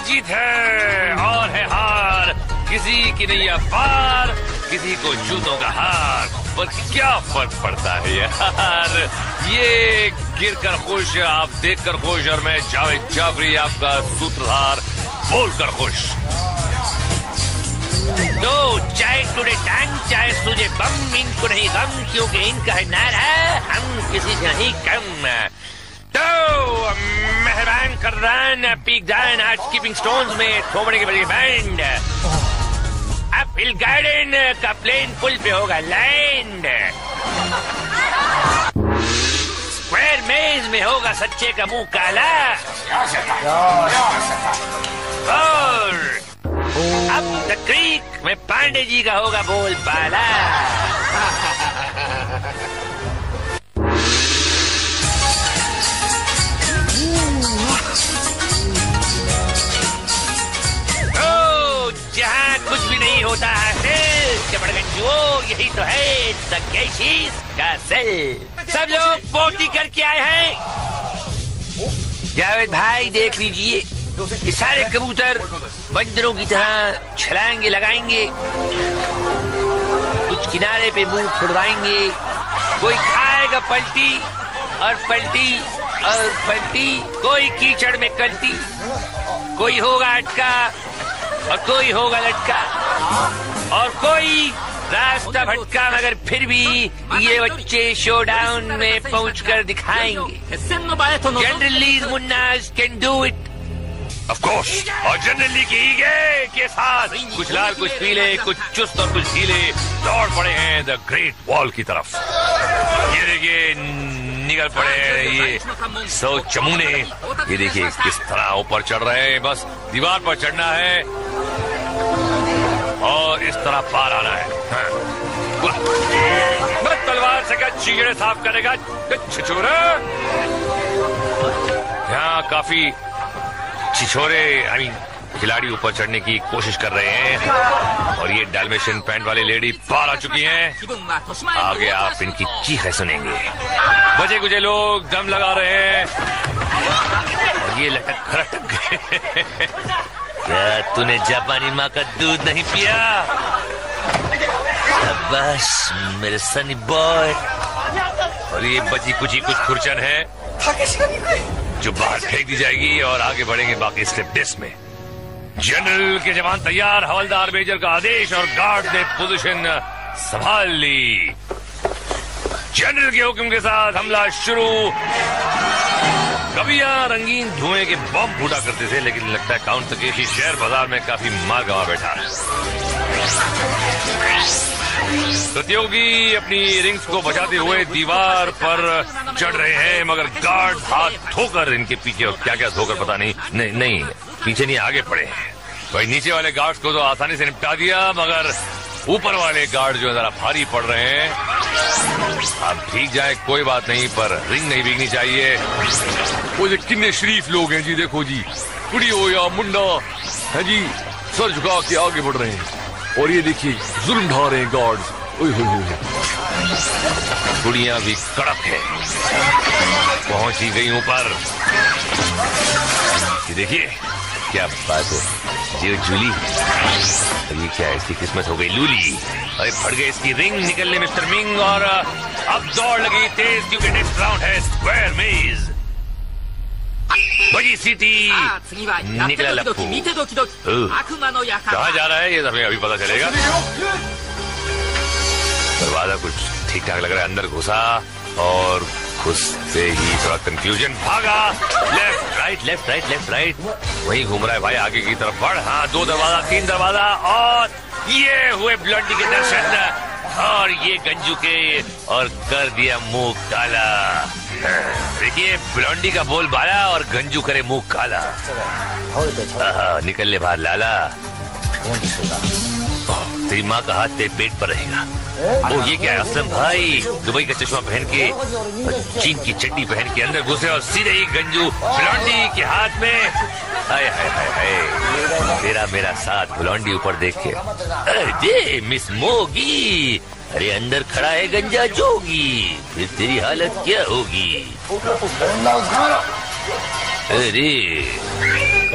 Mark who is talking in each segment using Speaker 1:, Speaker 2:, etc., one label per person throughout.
Speaker 1: जीत है और है हार, किसी की नहीं पार, किसी को जूतों का हार। पर क्या फर्क पड़ता है यार, ये गिर कर खुश, आप देख कर खुश, और मैं जावेद जाफरी आपका सूत्रधार बोलकर खुश।
Speaker 2: तो चाहे टूटे टांग, चाहे सूझे बम, इनको नहीं गम, क्योंकि इनका है नारा हम किसी से नहीं कम। तो मेहरबान कर्रान पीक दान आज कीपिंग स्टोन्स में थोबड़े के बजे बैंड। अब हिल गार्डन का प्लेन पुल पे होगा लैंड। स्क्वायर मेज में होगा सच्चे का मुंह काला। और अब द क्रीक में पांडे जी का होगा बोल बाला। जहाँ कुछ भी नहीं होता है चमड़गंजो, यही तो है द गैशीज का सेल। सब लोग पोटी करके आए हैं। जावेद भाई देख लीजिए, ये सारे कबूतर बंदरों की तरह छलांगे लगाएंगे, कुछ किनारे पे मुंह फुड़वाएंगे, कोई खाएगा पलटी और पलटी और पलटी, कोई कीचड़ में कल्टी, कोई होगा अटका और कोई होगा लटका, और कोई रास्ता भटका, मगर फिर भी ये बच्चे शोडाउन में पहुंचकर दिखाएंगे। जनरली मुन्नास can do it
Speaker 1: of course, और जनरली की ईगे के साथ कुछ लाल कुछ पीले, कुछ चुस्त और कुछ ढीले दौड़ पड़े हैं द ग्रेट वॉल की तरफ। ये देखिए निकल पड़े हैं ये 100 चमूने। ये देखिए किस तरह ऊपर चढ़ रहे हैं, बस दीवार पर चढ़ना है और इस तरह पार आना है। मैं तलवार से क्या चीगड़े साफ करेगा छिछोरा। यहाँ काफी छिछोरे खिलाड़ी ऊपर चढ़ने की कोशिश कर रहे हैं, और ये डाल्मेशियन पैंट वाली लेडी पार आ चुकी हैं। आगे आप इनकी चीखें सुनेंगे। बचे कुछ लोग दम लगा रहे हैं, और ये लटक रटक गए। क्या तूने जापानी माँ का दूध नहीं पिया? बस मेरे सनी बॉय। और ये बची कुछ खुरचन है जो बाहर फेंक दी जाएगी, और आगे बढ़ेंगे बाकी स्टेप डिस में। जनरल के जवान तैयार, हवलदार मेजर का आदेश, और गार्ड ने पोजीशन संभाल ली। जनरल के हुक्म के साथ हमला शुरू। कभी यहाँ रंगीन धुएं के बम फूटा करते थे, लेकिन लगता है काउंट तकेशी शहर बाजार में काफी मार गंवा बैठा है। प्रतियोगी अपनी रिंग्स को बचाते हुए दीवार पर चढ़ रहे हैं, मगर गार्ड हाथ धोकर इनके पीछे, और क्या क्या धोकर पता नहीं पीछे नहीं आगे पड़े हैं। भाई नीचे वाले गार्ड्स को तो आसानी से निपटा दिया, मगर ऊपर वाले गार्ड जो जरा भारी पड़ रहे हैं। अब भीग जाए कोई बात नहीं, पर रिंग नहीं भीगनी चाहिए। वो जो कितने शरीफ लोग हैं जी, देखो जी, कुड़ी हो या मुंडा है जी, सर झुका के आगे बढ़ रहे हैं, और ये देखिए जुल्म ढा रहे हैं गार्ड्स। कुड़ियां भी कड़क है, पहुंची गई ऊपर। ये देखिए क्या बात है, जो जूली, और ये क्या है, इसकी किस्मत हो गई लूली। अरे फट गए इसकी रिंग, निकलने मिस्टर मिंग, और अब दौड़ लगी तेज, क्योंकि नेक्स्ट राउंड है स्क्वायर मेज। बजी सीटी, निकला लप्पू। कहाँ जा रहा है ये हमें अभी पता चलेगा। दरवाजा कुछ ठीक ठाक लग रहा है, अंदर घुसा, और घुसते ही थोड़ा कंफ्यूजन, भागा left right left right left right, वहीं घूम रहा है भाई आगे की तरफ बढ़। हाँ 2 दरवाजा 3 दरवाजा, और ये हुए ब्लॉन्डी के दर्शन, और ये गंजू के, और कर दिया मुंह काला। देखिए ब्लॉन्डी का बोल बाला और गंजू करे मुंह काला। निकल ले बाहर लाला, तेरी माँ का हाथ तेरे पेट पर रहेगा। ओ ये क्या है असलम भाई, दुबई का चश्मा पहन के, चीन की चड्डी पहन के अंदर घुसे, और सीधे ही गंजू ब्लॉन्डी के हाथ में। हाय हाय हाय हाय, तेरा मेरा साथ ब्लॉन्डी ऊपर देख के, अरे मिस मोगी, अरे अंदर खड़ा है गंजा जोगी, फिर तेरी हालत क्या होगी। अरे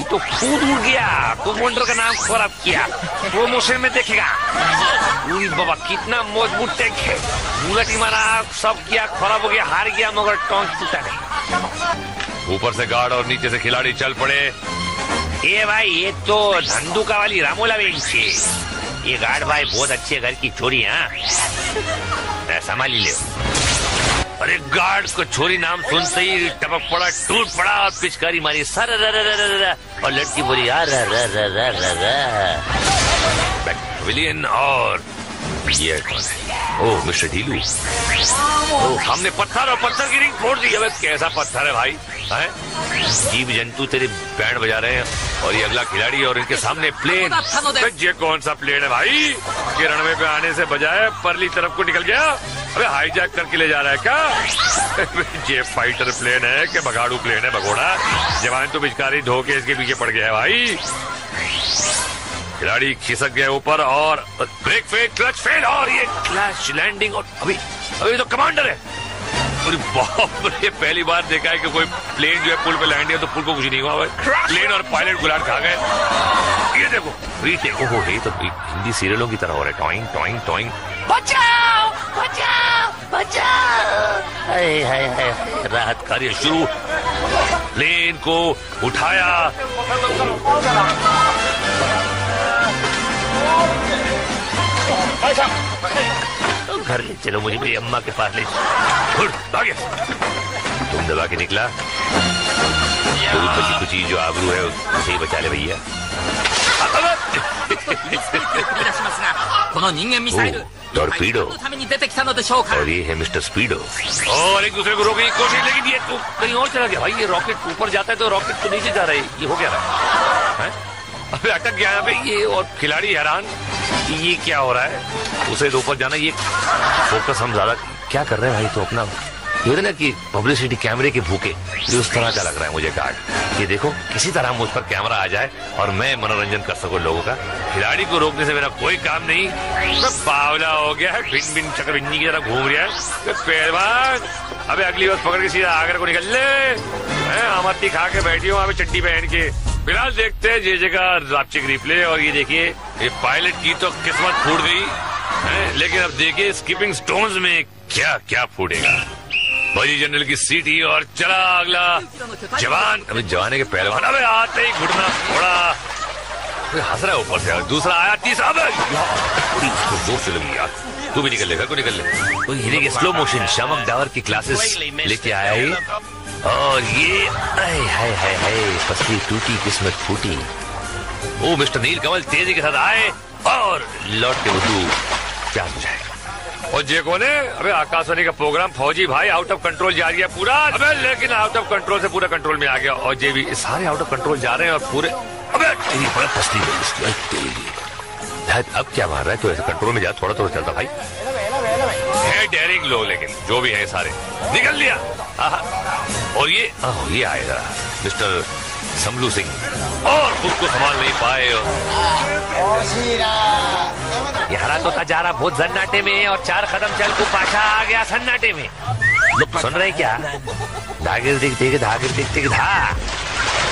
Speaker 2: तो कूद उड़ गया, कमांडर का नाम खराब किया, प्रमोशन में देखेगा। पूरी बाबा कितना मजबूत टैंक है, बुलेट मारा, सब किया, खराब हो गया, हार गया, मगर टैंक टूटा नहीं।
Speaker 1: ऊपर से गार्ड और नीचे से खिलाड़ी चल पड़े।
Speaker 2: ये भाई ये तो धंधुका वाली रामोला बेंच है। ये गार्ड भाई बहुत अच्छे घर की छोरी है, संभाल ले। अरे गार्ड को छोरी नाम सुनते ही टपक पड़ा, टूट पड़ा और पिचकारी मारी सर और लड़की बोली यार
Speaker 1: विलियन। और ये कौन है? ओह मिस्टर ढीलू। ओह हमने पत्थर और पत्थर की रिंग फोड़ दी। अबे कैसा पत्थर है भाई? हैं? जीव जंतु तेरे बैंड बजा रहे हैं और ये अगला खिलाड़ी और इनके सामने प्लेन। ये कौन सा प्लेन है भाई? ये रनवे पे आने से बजाय परली तरफ को निकल गया। अबे हाईजैक करके ले जा रहा है क्या? ये फाइटर प्लेन है कि भगाड़ू प्लेन है भगोड़ा? जवान तो पिचकारी धो के इसके पीछे पड़ गया है भाई। खिलाड़ी खिसक गया ऊपर और ब्रेक फेल, क्लच फेल और ये क्लैश लैंडिंग। और अभी तो कमांडर है। अरे बाप रे, पहली बार देखा है कि कोई प्लेन जो है पुल पे लैंड किया तो पुल को कुछ नहीं हुआ भाई। प्लेन और पायलट गुलाट खा गए। ये देखो रीटेक। ओहो ये तो हिंदी सीरियलों की तरह हो रहा है। Toing toing toing. बचाओ बचाओ बचाओ। हाय हाय हाय, राहत कार्य शुरू। प्लेन को उठाया। घर ले चलो, मुझे मेरी अम्मा के पास ले भागे। तुम दबा के निकला, तो बची कुछ जो आबरू है उसे ही बचा ले भैया। टॉर्पीडो और ये है मिस्टर स्पीडो। और एक दूसरे को रोकने की कोशिश, लेकिन ये तो कहीं और चला गया भाई। ये रॉकेट ऊपर जाता है तो रॉकेट तो नीचे जा रहा है। ये हो क्या रहा है? अबे अटक गया यहाँ पे ये। और खिलाड़ी हैरान ये क्या हो रहा है। उसे तो ऊपर जाना। ये फोकस हम ज्यादा क्या कर रहे हैं भाई? तो अपना ये ना कि पब्लिसिटी कैमरे के भूखे, ये उस तरह का लग रहा है मुझे कार्ड। ये देखो किसी तरह मुझ पर कैमरा आ जाए और मैं मनोरंजन कर सकूं लोगों का। खिलाड़ी को रोकने से मेरा कोई काम नहीं। मैं बावला हो गया है, भिन भिन चक्रबिन्नी की तरह घूम रहा है पहलवान। अबे अगली बार पकड़ के सीधा आकर को निकल ले। अमरती खा के बैठी हूँ चट्टी पहन के। फिलहाल देखते हैं जे का रापचिक रिप्ले। और ये देखिए ये पायलट की तो किस्मत फूट गई है, लेकिन अब देखिए स्कीपिंग स्टोन्स में क्या क्या फूटेगा। फौजी जनरल की सीटी और चला अगला जवान। अभी जवाने के पहलवान अबे आते ही घुटना फोड़ा। हंस रहा है ऊपर से। दूसरा आया, तीसरा जोर से लगी यार। तू भी निकल ले, घर को निकल ले। तो हीरे के स्लो मोशन शामक डावर की क्लासेस लेके आया है। और ये हाय हाय हाय हाय, पसली टूटी किस्मत फूटी। ओ मिस्टर नील कमल तेजी के साथ आए और लौट के बुद्धू क्या बुझाएगा। और जे कौन है? अबे आकाशवाणी का प्रोग्राम फौजी भाई आउट ऑफ कंट्रोल जा रही है पूरा। अबे लेकिन आउट ऑफ कंट्रोल से पूरा कंट्रोल में आ गया। और जे भी सारे आउट ऑफ कंट्रोल जा रहे हैं और पूरे। अबे तेरी बड़ा पसली अब क्या मार रहा है? तो ऐसे कंट्रोल में जा, थोड़ा थोड़ा चलता भाई है। डेयरिंग लोग लेकिन जो भी है सारे निकल लिया। और ये आएगा मिस्टर समलू सिंह और खुद को संभाल नहीं पाए। यहाँ तो था जा रहा बहुत सन्नाटे में और 4 कदम चल को पाछा आ गया सन्नाटे में। लोग सुन रहे क्या? धागिर दिख देख धागिर दिख देख धा।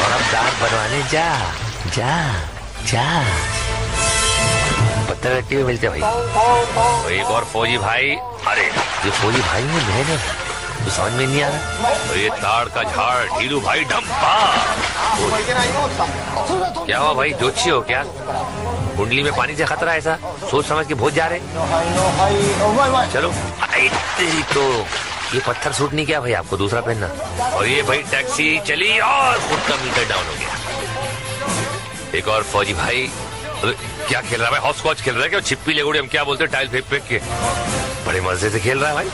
Speaker 1: और अब दाग बनवाने जा जा जा। पत्थर रट्टी में मिलते भाई। तो एक और फौजी भाई। अरे ये फौजी भाई में बहन है तो समझ में नहीं आ रहा। तो ये ताड़ का झाड़ ढीलू भाई डंपा। क्या हुआ भाई, जोशी हो क्या? कुंडली में पानी से खतरा है ऐसा सोच समझ के बहुत जा रहे। चलो तेरी तो ये पत्थर सूट नहीं किया भाई आपको, दूसरा पहनना। और ये भाई टैक्सी चली और खुद का मीटर डाउन हो गया। एक और फौजी भाई क्या खेल रहा है भाई? हॉट स्कॉच खेल रहा है क्या? छिप्पी लेगुड़ी हम क्या बोलते हैं, टाइल फेंक फेंक के। बड़े मजे से खेल रहा है भाई।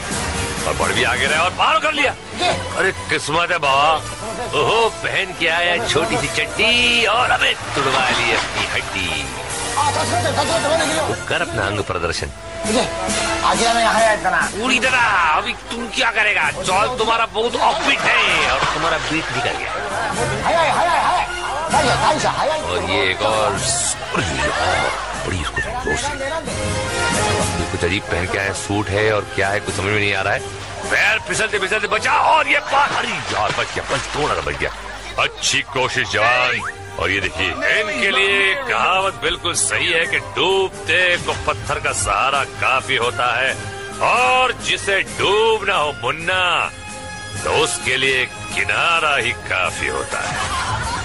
Speaker 1: और बढ़ भी आगे रहा और पार कर लिया। अरे किस्मत है बाबा। ओहो पहन के आया छोटी सी चड्डी और अबे तुड़वा ली अपनी हड्डी। कर अपना अंग प्रदर्शन पूरी तरह। अभी तुम क्या करेगा? चौल तुम्हारा बहुत ऑफ बीट है और तुम्हारा बीट निकल गया। और ये एक और बड़ी इसको कुछ अजीब पहन के आया, सूट है और क्या है कुछ समझ में नहीं आ रहा है। पैर फिसलते फिसलते बचा और ये पार। अरे यार बच गया, पंच तोड़ा बच गया। अच्छी कोशिश जवान। और ये देखिए, इनके लिए कहावत बिल्कुल सही है कि डूबते को पत्थर का सहारा काफी होता है, और जिसे डूबना हो मुन्ना तो उसके लिए किनारा ही काफी होता है।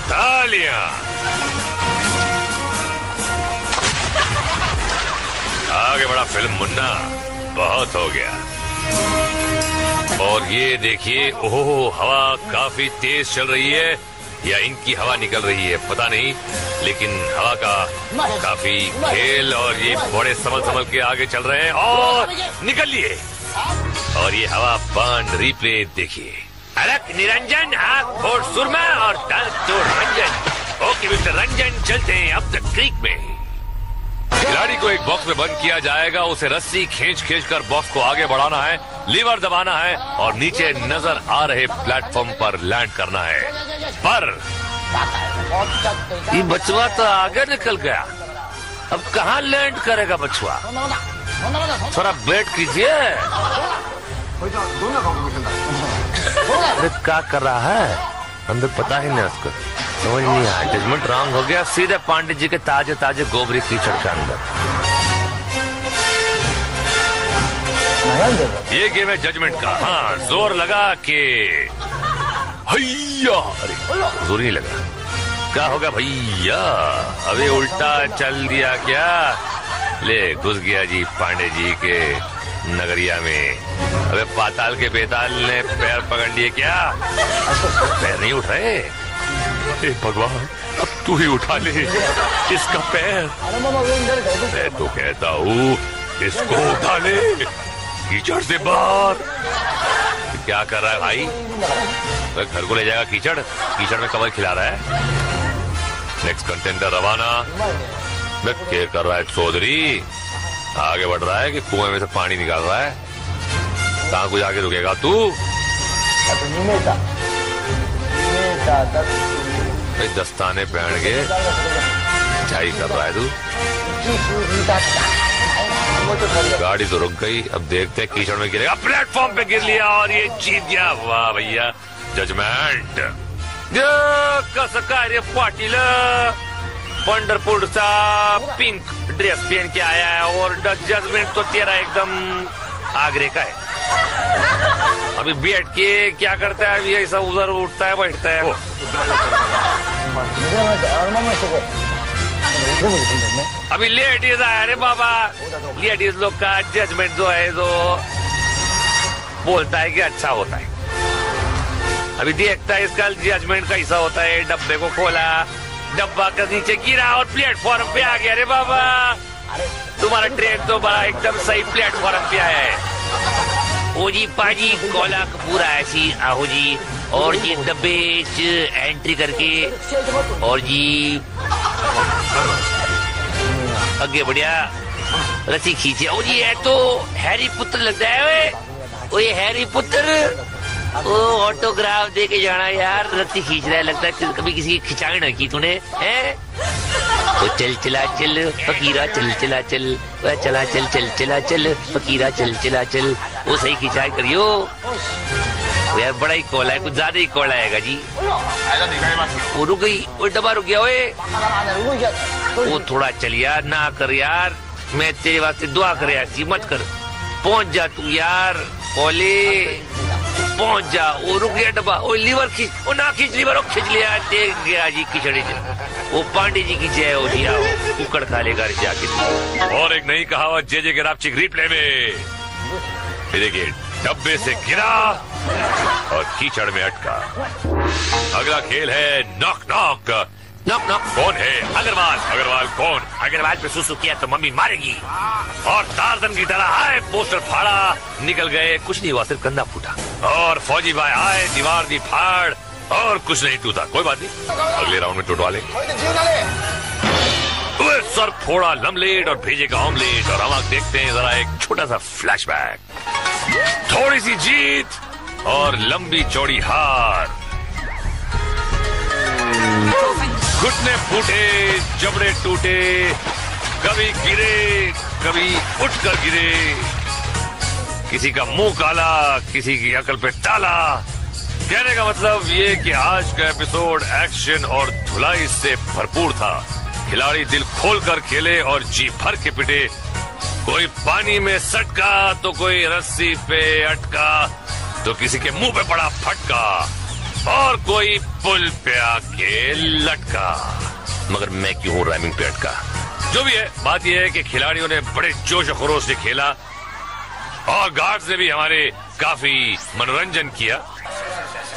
Speaker 1: तालियां। आगे बढ़ा फिल्म मुन्ना, बहुत हो गया। और ये देखिए, ओह, हवा काफी तेज चल रही है, या इनकी हवा निकल रही है पता नहीं, लेकिन हवा का काफी खेल, और ये बड़े संभल के आगे चल रहे हैं, और निकल लिए। और ये हवा बांध रिप्ले देखिए, अलग निरंजन, आंख फोड़ सुरमा और दांत तोड़ रंजन। ओके मिस्टर रंजन, चलते हैं अब तक क्रीक में। खिलाड़ी को एक बॉक्स में बंद किया जाएगा, उसे रस्सी खींच कर बॉक्स को आगे बढ़ाना है, लीवर दबाना है और नीचे नजर आ रहे प्लेटफॉर्म पर लैंड करना है। पर ये बचवा तो आगे निकल गया, अब कहाँ लैंड करेगा बचवा? थोड़ा वेट कीजिए। अरे क्या कर रहा है अंदर, पता ही नहीं उसको, समझ नहीं आया। जजमेंट रॉन्ग हो गया, सीधे पांडे जी के ताजे ताजे गोबरी कीचड़ के अंदर। ये गेम है जजमेंट का। हाँ, जोर लगा के भैया, अरे जोर नहीं लगा, क्या होगा भैया? अबे उल्टा चल दिया क्या? ले घुस गया जी पांडे जी के नगरिया में। अबे पाताल के बेताल ने पैर पकड़ लिए क्या? पैर नहीं उठ रहे। भगवान, अब तू ही उठा ले इसका पैर। मैं तो कहता हूँ इसको उठा ले कीचड़ से बाहर। क्या कर रहा है भाई? घर को ले जाएगा कीचड़, कीचड़ में कमर खिला रहा है। नेक्स्ट कंटेंडर रवाना। मैं क्या कर रहा है चौधरी? आगे बढ़ रहा है कि कुएं में से पानी निकाल रहा है? कहाँ को जाके रुकेगा तू? भाई दस्ताने पहन के चाय कर रहा है तू? गाड़ी तो रुक गई, अब देखते हैं कीचड़ में गिरेगा। प्लेटफॉर्म पे गिर लिया और ये जीत गया। वाह भैया, जजमेंट। कसं काय रे पाटील, पंढरपुर सा पिंक ड्रेस पहन के आया है और जजमेंट तो तेरा एकदम आगरे का है। अभी बैठ के क्या करता है? अभी ऐसा उधर उठता है बैठता है। अभी लेडीज आया रे बाबा, लेडीज लोग का जजमेंट जो है जो बोलता है कि अच्छा होता है। अभी देखता है इसका जजमेंट कैसा होता है। डब्बे को खोला, डब्बा का नीचे गिरा और प्लेटफॉर्म पे आ गया रे बाबा। तुम्हारा ट्रेन तो बड़ा एकदम सही प्लेटफॉर्म पे है। ओ जी पाजी कोला पूरा ऐसी आहो जी, और जी डब्बे एंट्री करके और जी आगे बढ़िया, रस्सी खींचे। ओ जी ये तो हैरी पुत्र लगता है। ओ ये हैरी पुत्र, ओ ऑटोग्राफ दे के जाना यार, रस्सी खींच रहा है, लगता है कभी किसी की खिंचाई ना की तूने है। तो चल चला चल फकीरा, चल चला चल, वह चला चल चल चला चल फकीरा, चल चला चल। वो सही खिंचाई करियो यार, बड़ा ही कोला है, कुछ ज्यादा ही कोला आएगा जी। वो रुक गई, वो डब्बा रुक गया। वो थोड़ा चल यार, ना कर यार, मैं तेरे वास्ते दुआ कर यार, मत कर, पहुंच जा तू यार कोले, पहुंच जा। वो रुक गया डब्बा, वो लीवर खींच, वो ना खींच लीवर, वो खींच लिया, देख गया जी खिचड़ी। वो पांडे जी की जय हो दिया, वो कुकड़ खा लेगा जाके। और एक नई कहावत जे के रापचिक रिप्ले में। देखिए, डब्बे से गिरा और कीचड़ में अटका। अगला खेल है नॉक नॉक। नॉक नॉक कौन है? अग्रवाल। अग्रवाल कौन? अग्रवाल पे सुसु किया तो मम्मी मारेगी। और टार्जन की तरह आए, पोस्टर फाड़ा, निकल गए, कुछ नहीं हुआ, सिर्फ कंधा फूटा। और फौजी भाई आए, दीवार दी फाड़, और कुछ नहीं टूटा। कोई बात नहीं, अगले राउंड में टूटवा ले। सर फोड़ा लमलेट और भेजेगा ऑमलेट। और हम देखते हैं जरा एक छोटा सा फ्लैशबैक। थोड़ी सी जीत और लंबी चौड़ी हार। घुटने फूटे, जबड़े टूटे, कभी गिरे, कभी उठकर गिरे, किसी का मुंह काला, किसी की अकल पे ताला। कहने का मतलब ये कि आज का एपिसोड एक्शन और धुलाई से भरपूर था। खिलाड़ी दिल खोलकर खेले और जी भर के पिटे। कोई पानी में सटका तो कोई रस्सी पे अटका तो किसी के मुंह पे पड़ा फटका और कोई पुल पे आके लटका। मगर मैं क्यों हूं राइमिंग पे अटका? जो भी है, बात यह है कि खिलाड़ियों ने बड़े जोश और खरोश से खेला और गार्ड्स ने भी हमारे काफी मनोरंजन किया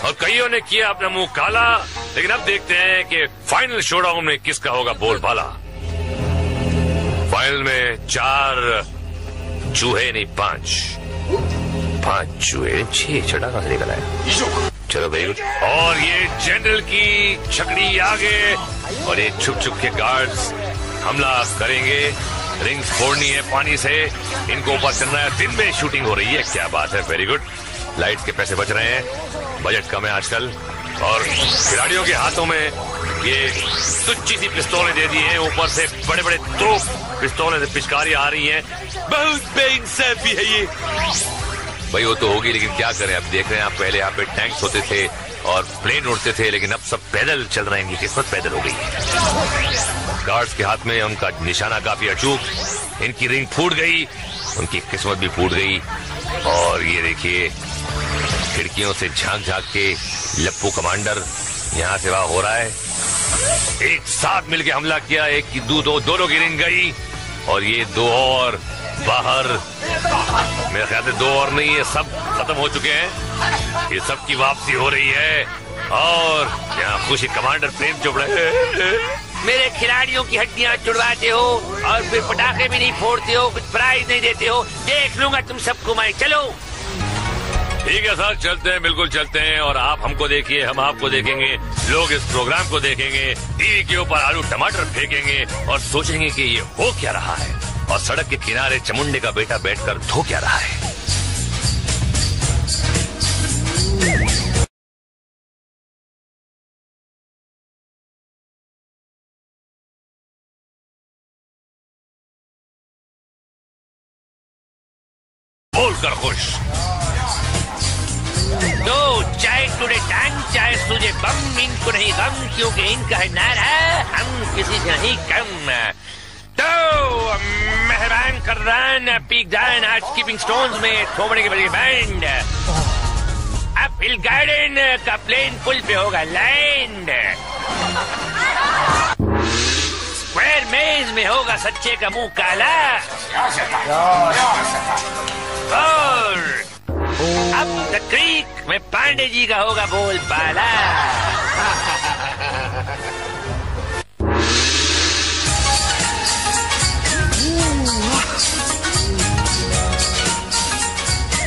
Speaker 1: और कईयों ने किया अपना मुंह काला। लेकिन अब देखते हैं कि फाइनल शोडाउन में किसका होगा बोलबाला। फाइनल में 4 चूहे नहीं 5 चूहे 6 छटा कहां से निकल आया। चलो वेरी गुड। और ये जनरल की छकड़ी आगे और ये छुप छुप के गार्ड्स हमला करेंगे। रिंग्स फोड़नी है पानी से, इनको ऊपर करना है। दिन में शूटिंग हो रही है, क्या बात है, वेरी गुड। लाइट के पैसे बच रहे हैं, बजट कम है आजकल और खिलाड़ियों के हाथों में ये तुच्ची सी पिस्तौलें दे दी हैं। ऊपर से बड़े बड़े 2 पिस्तौलें से पिचकारी आ रही हैं। बहुत बेइंसाफी है ये। भाई वो तो होगी, लेकिन क्या करें, अब देख रहे हैं आप, पहले यहाँ पे टैंक्स होते थे और प्लेन उड़ते थे, लेकिन अब सब पैदल चल रहे हैं। इनकी किस्मत पैदल हो गई है। गार्ड्स के हाथ में उनका निशाना काफी अचूक, इनकी रिंग फूट गई, उनकी किस्मत भी फूट गई। और ये देखिए खिड़कियों से झांक झांक के लप्पू कमांडर यहाँ से वहां हो रहा है। एक साथ मिलके हमला किया, एक की दोनों की रिंग गई और ये 2 और बाहर। मेरे ख्याल से 2 और नहीं, ये सब खत्म हो चुके हैं। ये सब की वापसी हो रही है और यहाँ खुशी कमांडर प्रेम चोपड़ा
Speaker 2: मेरे खिलाड़ियों की हड्डियां चुड़वाते हो और फिर पटाखे भी नहीं फोड़ते हो, कुछ प्राइज नहीं देते हो। देख लूंगा तुम सबको मैं। चलो
Speaker 1: ठीक है सर, चलते हैं, बिल्कुल चलते हैं। और आप हमको देखिए, हम आपको देखेंगे, लोग इस प्रोग्राम को देखेंगे, टीवी के ऊपर आलू टमाटर फेंकेंगे और सोचेंगे कि ये हो क्या रहा है। और सड़क के किनारे चमुंडे का बेटा बैठकर धो क्या रहा है। बोलकर खुश।
Speaker 2: तो चाहे टूटे टांग चाहे सूझे बम, इनको नहीं गम, क्योंकि इनका है नारा हम किसी से नहीं कम। तो मेहरबान कर्रान पीकदान आज स्कीपिंग स्टोन्स में थोबड़े के बजे बैंड। अब हिल गार्डन का प्लेन पुल पे होगा लैंड। स्क्वायर मेज में होगा सच्चे का मुंह काला। और अब द क्रीक में पांडे जी का होगा बोलबाला।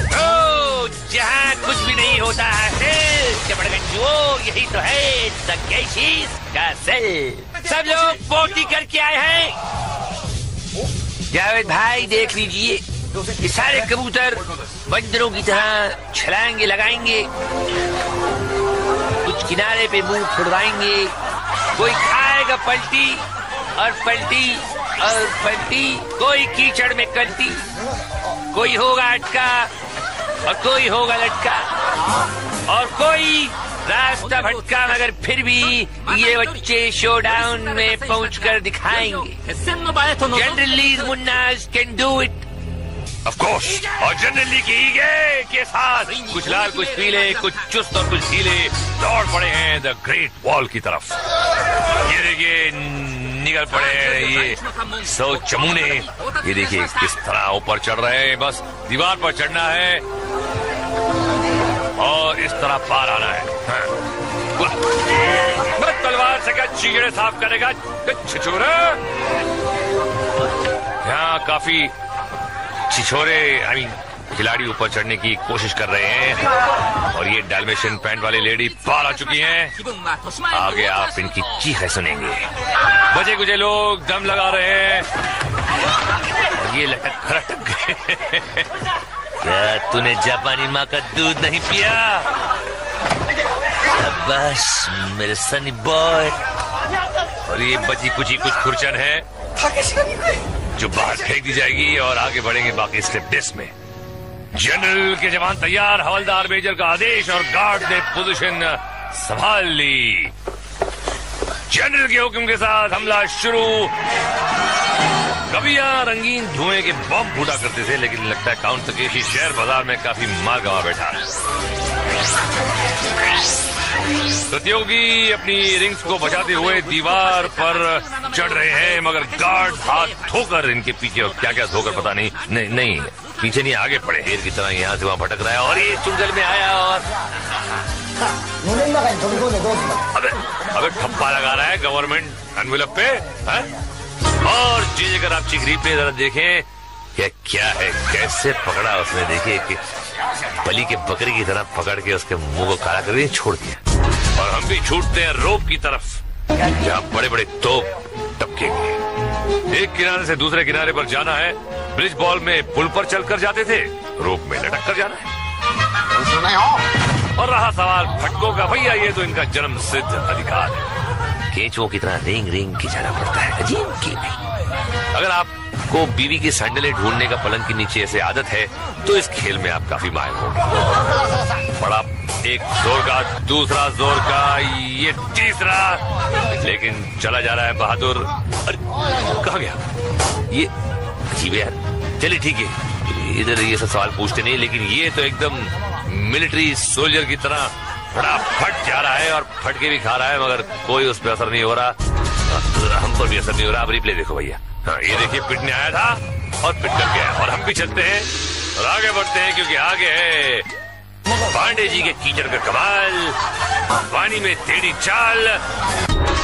Speaker 2: तो जहाँ कुछ भी नहीं होता है चपड़गंज, वो यही तो है तकेशीस का सेल। सब लोग पोटी करके आए हैं। जावेद भाई देख लीजिए, ये सारे कबूतर बंदरों की तरह छलांगे लगाएंगे, कुछ किनारे पे मुंह फुड़वाएंगे। कोई खाएगा पलटी और पलटी और पलटी, कोई कीचड़ में कल्टी, कोई होगा अटका और कोई होगा लटका और कोई रास्ता भटका। मगर फिर भी ये बच्चे शोडाउन में पहुंचकर दिखाएंगे। जनरली मुन्नास can do it
Speaker 1: of course. और जनरली की ईगे के साथ कुछ लाल कुछ पीले, कुछ चुस्त और कुछ ढीले दौड़ पड़े हैं द ग्रेट वॉल की तरफ। ये देखिए निकल पड़े हैं ये 100 चमूने। ये देखिए किस तरह ऊपर चढ़ रहे हैं। बस दीवार पर चढ़ना है और इस तरह पार आना है। बस तलवार से क्या चीड़े साफ करेगा छिछोरा। यहाँ काफी छिछोरे खिलाड़ी ऊपर चढ़ने की कोशिश कर रहे हैं और ये डाल्मेशियन पैंट वाली लेडी पार आ चुकी हैं। आगे आप इनकी चीखें सुनेंगे। बचे कुछ लोग दम लगा रहे हैं और ये लटक गए। क्या तूने जापानी माँ का दूध नहीं पिया? बस मेरे सनी बॉय। और ये बची कुची कुछ खुरचन है जो बाहर फेंक दी जाएगी और आगे बढ़ेंगे बाकी स्टेप डिस में। जनरल के जवान तैयार, हवलदार मेजर का आदेश और गार्ड ने पोजीशन संभाल ली। जनरल के हुक्म के साथ हमला शुरू। कभी यहाँ रंगीन धुएं के बम फूटा करते थे, लेकिन लगता है काउंट तकेशी शहर बाजार में काफी माल गंवा बैठा। प्रतियोगी अपनी रिंग्स को बचाते हुए दीवार पर चढ़ रहे हैं, मगर गार्ड हाथ धोकर इनके पीछे, और क्या क्या धोकर पता नहीं, नहीं पीछे नहीं आगे पड़े, हेर की तरह यहाँ से वहाँ भटक रहा है। और ये चुंगल में आया और अबे ठप्पा लगा रहा है गवर्नमेंट एनवेलप पे है? और जी अगर आप चिक रिप्ले जरा देखें क्या है, कैसे पकड़ा उसने, देखिए कि बलि के बकरी की तरह पकड़ के उसके मुंह को काला कर छोड़ दिया। और हम भी छूटते हैं रोप की तरफ, जहाँ बड़े बड़े तोप टपकेंगे। एक किनारे से दूसरे किनारे पर जाना है। ब्रिज बॉल में पुल पर चलकर जाते थे, रोप में लटक कर जाना है। और रहा सवाल फटकों का, भैया ये तो इनका जन्म सिद्ध अधिकार है। केंचुओं की तरह रिंग रिंग खिंचाना पड़ता है, अजीब की नहीं। अगर आपको बीवी की सैंडलें ढूंढने का पलंग के नीचे ऐसे आदत है, तो इस खेल में आप काफी माहिर होंगे। बड़ा एक जोर का, दूसरा जोर का, ये तीसरा, लेकिन चला जा रहा है बहादुर। अरे कहाँ गया ये, अजीब है यार। चलिए ठीक है, इधर ये सब सवाल पूछते नहीं, लेकिन ये तो एकदम मिलिट्री सोल्जर की तरह बड़ा फट जा रहा है और फट के भी खा रहा है, मगर कोई उस पर असर नहीं हो रहा, हम पर भी असर नहीं हो रहा। अब रिप्ले देखो भैया। हाँ ये देखिए, पिटने आया था और पिट कर गया। और हम भी चलते हैं और आगे बढ़ते हैं, क्योंकि आगे है पांडे जी के कीचड़ का कमाल, पानी में टेढ़ी चाल,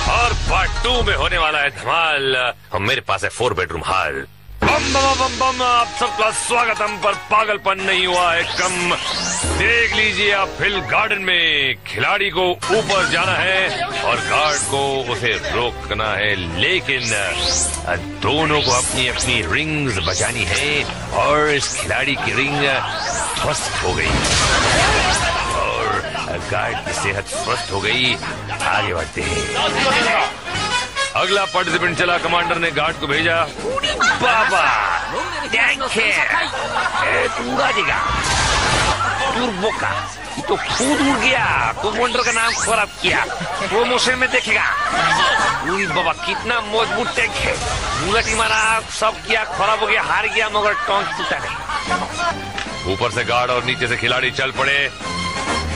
Speaker 1: और पार्ट 2 में होने वाला है धमाल। और मेरे पास है 4 बेडरूम हॉल। बम बम बम बम, आप सबका स्वागतम, पर पागलपन नहीं हुआ है कम। देख लीजिए आप, हिल गार्डन में खिलाड़ी को ऊपर जाना है और गार्ड को उसे रोकना है, लेकिन दोनों को अपनी अपनी रिंग्स बचानी है। और इस खिलाड़ी की रिंग ध्वस्त हो गई और गार्ड की सेहत स्वस्थ हो गई। आगे बढ़ते हैं। अगला पार्टिसिपेंट चला, कमांडर ने गार्ड को भेजा। बाबा टैंक है, पूरा दिखा टूर्बो का, तो खुद उड़ गया, कमांडर का नाम खराब किया, प्रमोशन में देखेगा। बाबा कितना मजबूत टैंक है, बुलेट मारा, सब किया, खराब हो गया, हार गया, मगर टोंक टूटा नहीं। ऊपर से गार्ड और नीचे से खिलाड़ी चल पड़े।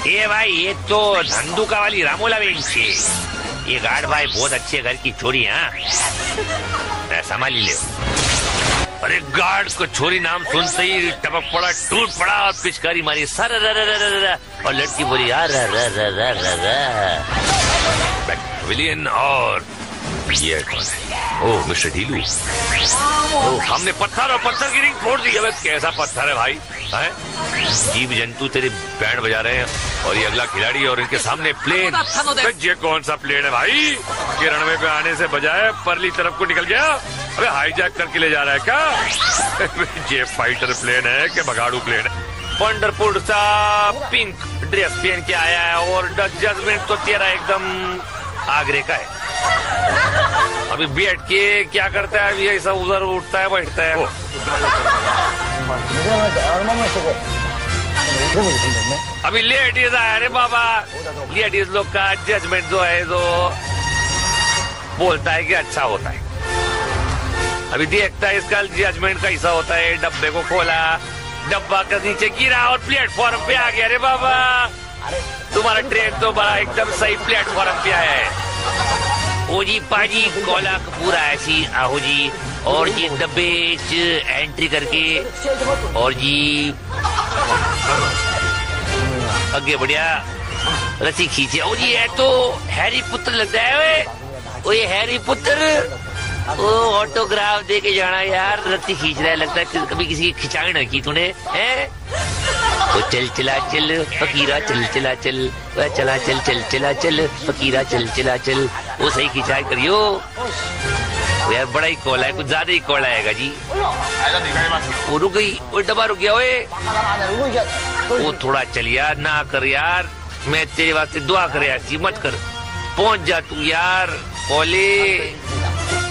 Speaker 1: ये भाई, ये तो धंधुका वाली रामोला बेंच है। ये गार्ड भाई बहुत अच्छे घर की छोरी, हाँ संभाली ले। अरे गार्ड को छोरी नाम सुनते ही टपक पड़ा, टूट पड़ा और पिचकारी मारी सर, और लड़की बोली यार विलियन। और ये कौन है? ओह मिस्टर ढीलू। हमने पत्थर और पत्थर की रिंग फोड़ दी। अब कैसा पत्थर है भाई, है? जीव जंतु तेरे बैंड बजा रहे हैं, और ये अगला खिलाड़ी और इनके सामने प्लेन। ये कौन सा प्लेन है भाई, कि रनवे पे आने से बजाय परली तरफ को निकल गया? अबे हाईजैक करके ले जा रहा है क्या? ये फाइटर प्लेन है कि भगाड़ू प्लेन है? पंडरपुर सा पिंक ड्रेस पहन के आया है, और जजमेंट तो तेरा एकदम आगरे का है। अभी बैठ के क्या करता है, अभी ऐसा उधर उठता है बैठता है। अभी लेडीज आया रे बाबा, लेडीज लोग का जजमेंट जो है, जो बोलता है कि अच्छा होता है। अभी देखता है इसका जजमेंट कैसा होता है। डब्बे को खोला, डब्बा का नीचे गिरा और प्लेटफॉर्म पे आ गया रे बाबा। तुम्हारा ट्रेन तो बड़ा एकदम सही प्लेटफॉर्म पे है। ओ जी पाजी कोला पूरा ऐसी आहो जी, और जी डब्बे एंट्री करके, और जी आगे बढ़िया, रस्सी खींचे। ओ जी ये तो हैरी पुत्र लगता है। ओ ये हैरी पुत्र, ओ ऑटोग्राफ दे के जाना यार, रस्सी खींच रहा है, लगता है कभी किसी की खिंचाई न की तूने, है? वो चल चला चल फकीरा, चल चला चल, वह चला चल, चल चला चल फकीरा, चल चला चल। वो सही खिंचाई करियो यार, बड़ा ही कोला है, कुछ ज्यादा ही कोला आएगा जी। वो रुक गई, वो डब्बा रुक गया। वो थोड़ा चल यार, ना कर यार, मैं तेरे वास्ते दुआ कर यार, मत कर, पहुंच जा तू यार। कोले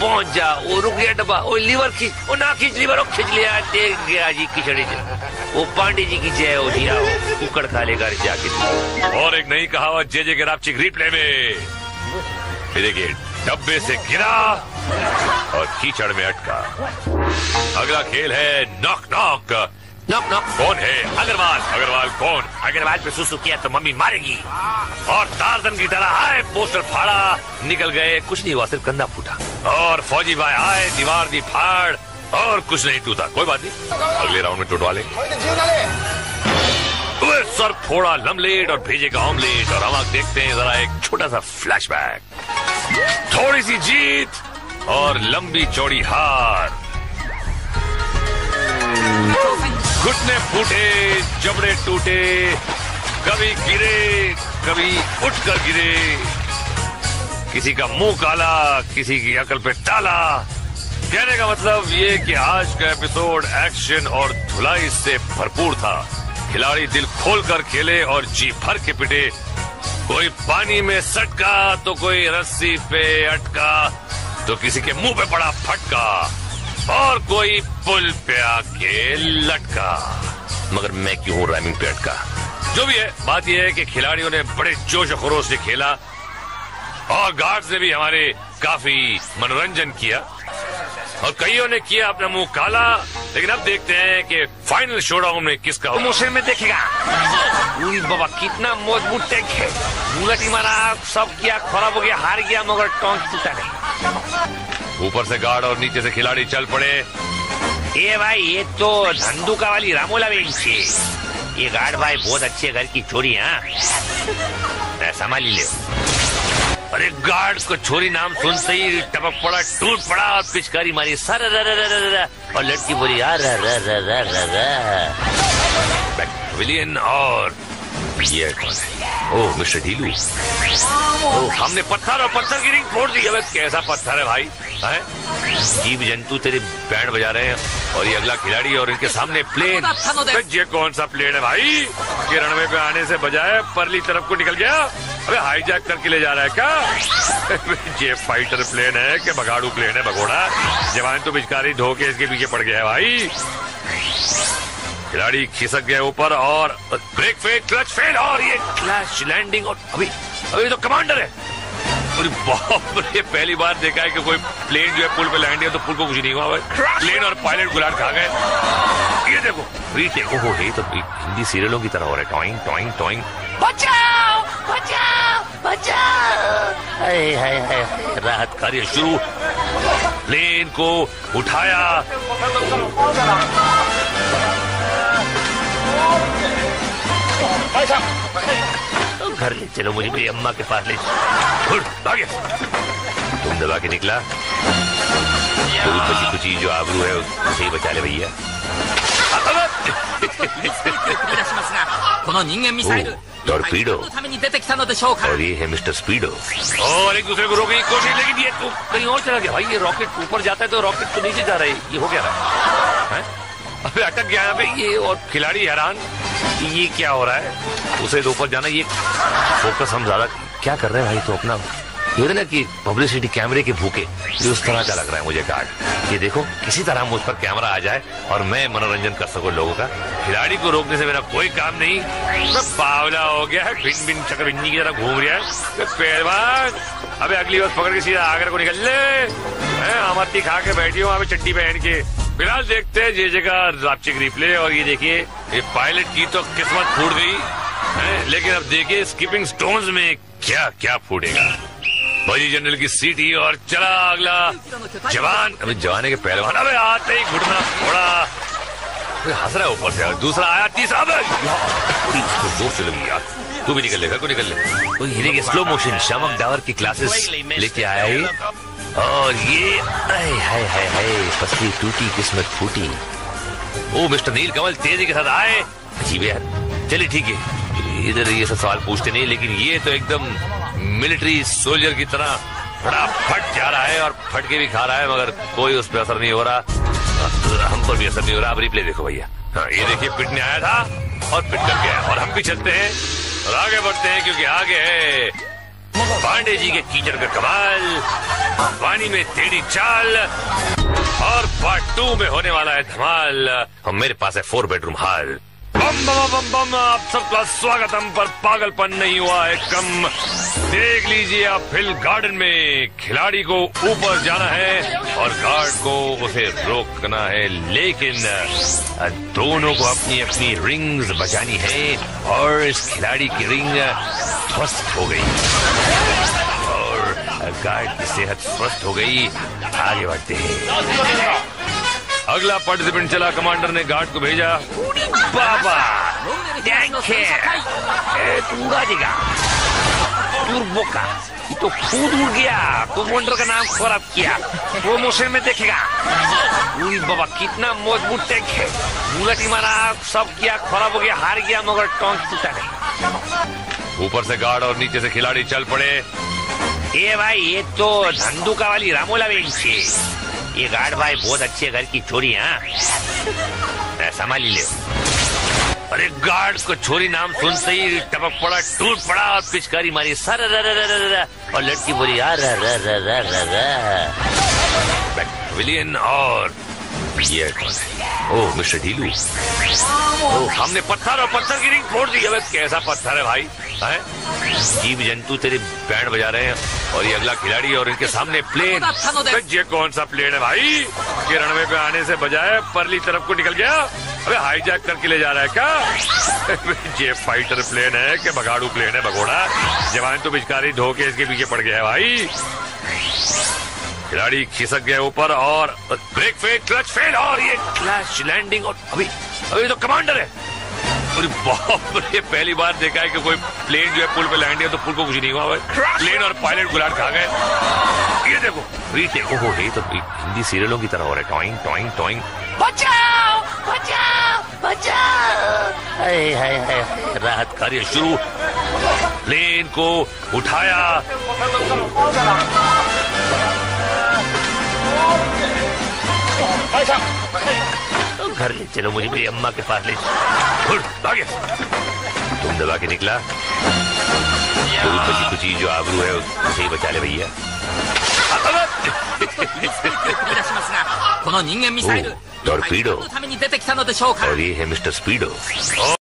Speaker 2: पहुंच जा। वो रुक गया डब्बा, वो लीवर खींच, वो ना खींच लीवर, वो खींच लिया, देख गया जी खिचड़ी से। वो पांडे जी की जय हो दिया, कुकड़ खा लेगा जाके।
Speaker 1: और एक नई कहावत जे गिरापचिक रिप्ले में, देखिए डब्बे से गिरा और कीचड़ में अटका। अगला खेल है नॉक नॉक।
Speaker 2: नॉक नॉक
Speaker 1: कौन है? अग्रवाल। अग्रवाल कौन?
Speaker 2: अग्रवाल पे सुसु किया तो मम्मी मारेगी।
Speaker 1: और टार्जन की तरह आए, पोस्टर फाड़ा, निकल गए, कुछ नहीं हुआ, सिर्फ कंधा फूटा। और फौजी भाई आए, दीवार दी फाड़, और कुछ नहीं टूटा। कोई बात नहीं, अगले राउंड में टूटवा लेंगे। सर फोड़ा लमलेट और भेजेगा ऑमलेट। और हम देखते हैं जरा एक छोटा सा फ्लैशबैक। थोड़ी सी जीत और लंबी चौड़ी हार। घुटने फूटे, जबड़े टूटे, कभी गिरे, कभी उठकर गिरे, किसी का मुंह काला, किसी की अकल पे ताला। कहने का मतलब ये कि आज का एपिसोड एक्शन और धुलाई से भरपूर था। खिलाड़ी दिल खोलकर खेले और जी भर के पिटे। कोई पानी में सटका तो कोई रस्सी पे अटका तो किसी के मुंह पे पड़ा फटका और कोई पुल पे आके लटका। मगर मैं क्यों हूं राइमिंग पे अटका? जो भी है, बात यह है कि खिलाड़ियों ने बड़े जोश खरोश से खेला और गार्ड्स ने भी हमारे काफी मनोरंजन किया और कईयों ने किया अपना मुंह काला। लेकिन अब देखते हैं कि फाइनल शोडाउन में किसका होगा।
Speaker 2: मुझे में देखेगा। बाबा कितना मजबूत टैंक है। बुलेट मारा, सब किया, खराब हो गया, हार गया, मगर टोंक टूटा नहीं।
Speaker 1: ऊपर से गार्ड और नीचे से खिलाड़ी चल पड़े।
Speaker 2: ये भाई, ये तो धंधुका वाली रामोला बेंच है। ये गार्ड भाई बहुत अच्छे घर की छोरी है, संभाल ले। अरे गार्ड को छोरी नाम सुनते ही टपक पड़ा, टूट पड़ा और पिचकारी मारी सर और लड़की बोली विलियन। और ये कौन है? ओह मिस्टर ढीलू। ओह, हमने पत्थर और पत्थर की रिंग फोड़ दी। अब कैसा पत्थर है भाई? जीव जंतु तेरे बैंड बजा रहे हैं और ये अगला खिलाड़ी और इनके सामने प्लेन। ये कौन सा प्लेन है भाई? कि रनवे पे आने से बजाय परली तरफ को निकल गया। अबे हाईजैक करके ले जा रहा है क्या? ये फाइटर प्लेन है कि बगाड़ू प्लेन है? भगोड़ा जवान तो पिचकारी धो के इसके पीछे पड़ गया है भाई। खिलाड़ी खिसक गए ऊपर और ब्रेक फेल, क्लच फेल और ये क्लैश लैंडिंग। और अभी तो कमांडर है। अरे बाप रे, पहली बार देखा है कि कोई प्लेन जो है पुल पे लैंड किया तो पुल को कुछ नहीं हुआ भाई। प्लेन और पायलट गुलाट खा गए। ये देखो रीटेक। ओहो, ये तो हिंदी सीरियलों की तरह हो रहा है। Toing toing toing. बचाओ बचाओ बचाओ। हाय हाय हाय, राहत कार्य शुरू। प्लेन को उठाया, घर ले चलो, मुझे मेरी अम्मा के पास ले चलो। भागे। तुम दबा के निकला, कोई बची कुची जो आबरू है उसे ही बचा ले भैया। टॉर्पीडो और ये है मिस्टर स्पीडो। और एक दूसरे को रोकने की कोशिश, लेकिन ये तो कहीं और चला गया भाई। ये रॉकेट ऊपर जाता है तो रॉकेट तो नीचे जा रहा है। ये हो क्या रहा है? अबे अटक गया यहाँ पे ये। और खिलाड़ी हैरान, ये क्या हो रहा है? उसे तो ऊपर जाना। ये फोकस हम ज्यादा क्या कर रहे हैं भाई? तो अपना ये ना कि पब्लिसिटी कैमरे के भूखे, ये उस तरह का लग रहा है मुझे गार्ड। ये देखो, किसी तरह मुझ पर कैमरा आ जाए और मैं मनोरंजन कर सकूं लोगों का। खिलाड़ी को रोकने से मेरा कोई काम नहीं। मैं बावला हो गया है, भिन भिन चक्रबिन्नी की तरह घूम रहा है पहलवान। अबे अगली बार पकड़ के सीधा आकर को निकल ले। अमरती खा के बैठी हूँ वहां पे चड्डी पहन के। फिलहाल देखते हैं जे जगह रापचिक रिप्ले। और ये देखिए, ये पायलट की तो किस्मत फूट गई है, लेकिन अब देखिए स्कीपिंग स्टोन्स में क्या क्या फूटेगा। बजी जनरल की सीटी और चला अगला जवान। अबे जवाने के पहलवान, अबे आते ही घुटना फोड़ा। हंस रहा है ऊपर से। दूसरा आया, तीसरा जोर से लगी यार। तू भी निकल ले, घर को निकल ले। तो हीरे के स्लो मोशन शामक डावर की क्लासेस लेके आया है। और ये हाय हाय हाय हाय, पसली टूटी किस्मत फूटी। ओ मिस्टर नील कमल तेजी के साथ आए। अजीब यार, चलिए ठीक है, इधर ये सब सवाल पूछते नहीं, लेकिन ये तो एकदम मिलिट्री सोल्जर की तरह बड़ा फट जा रहा है और फट के भी खा रहा है, मगर कोई उस पर असर नहीं हो रहा। हम पर भी असर नहीं हो रहा। अब रिप्ले देखो भैया। हाँ, ये देखिए, पिटने आया था और पिट कर गया। और हम भी चलते हैं और आगे बढ़ते हैं, क्योंकि आगे है
Speaker 1: पांडे जी के कीचड़ का कमाल, पानी में टेढ़ी चाल और पार्ट 2 में होने वाला है धमाल। और मेरे पास है 4 बेडरूम हाल। बम बम बम बम, आप सबका स्वागतम, पर पागलपन नहीं हुआ है कम। देख लीजिए, आप हिल गार्डन में खिलाड़ी को ऊपर जाना है और गार्ड को उसे रोकना है, लेकिन दोनों को अपनी अपनी रिंग्स बचानी है। और इस खिलाड़ी की रिंग ध्वस्त हो गई और गार्ड की सेहत स्वस्थ हो गई। आगे बढ़ते हैं। अगला पार्टिसिपेंट चला, कमांडर ने गार्ड को भेजा। बाबा टैंक है, तू उड़ा देगा टूर्बो का, तो खुद उड़ गया। कमांडर का नाम खराब किया, प्रमोशन में देखेगा। बाबा कितना मजबूत टैंक है, बुलेट मारा, सब किया, खराब हो गया, हार गया, मगर टैंक टूटा नहीं। ऊपर से गार्ड और नीचे से खिलाड़ी चल पड़े। ये भाई, ये तो धंधुका वाली रामोला बेंच है। ये गार्ड भाई बहुत अच्छे घर की छोरी, हाँ, संभाली ले। अरे गार्ड को छोरी नाम सुनते ही टपक पड़ा, टूट पड़ा और पिचकारी मारी सर और लड़की बोली यार विलियन। और ये कौन है? ओह, मिस्टर ढीलू। ओह, हमने पत्थर और पत्थर की रिंग फोड़ दी। अब कैसा पत्थर है भाई, है? जीव जंतु तेरे बैंड बजा रहे हैं और ये अगला खिलाड़ी और इनके सामने प्लेन। ये कौन सा प्लेन है भाई कि रनवे पे आने से बजाय परली तरफ को निकल गया? अबे हाईजैक करके ले जा रहा है क्या? ये फाइटर प्लेन है कि भगाड़ू प्लेन है भगोड़ा? जवान तो पिचकारी धो के इसके पीछे पड़ गया है भाई। खिलाड़ी खिसक गए ऊपर और ब्रेक फेल, क्लच फेल और ये क्लैश लैंडिंग। और अभी तो कमांडर है। अरे बाप रे, पहली बार देखा है कि कोई प्लेन जो है पुल पे लैंड है तो पुल को कुछ नहीं हुआ भाई। प्लेन और पायलट गुलाट खा गए। ये देखो रीटेक। ओहो, ये तो हिंदी सीरियलों की तरह हो रहा है। Toing toing toing. बचाओ बचाओ बचाओ। हाय हाय हाय, राहत कार्य शुरू। प्लेन को उठाया, घर ले चलो, मुझे मेरी अम्मा के पास ले चलो। भागे। तुम दबा के निकला, कोई बची कुची जो आबरू है उसे ही बचा ले भैया। टॉर्पीडो, और ये है मिस्टर स्पीडो।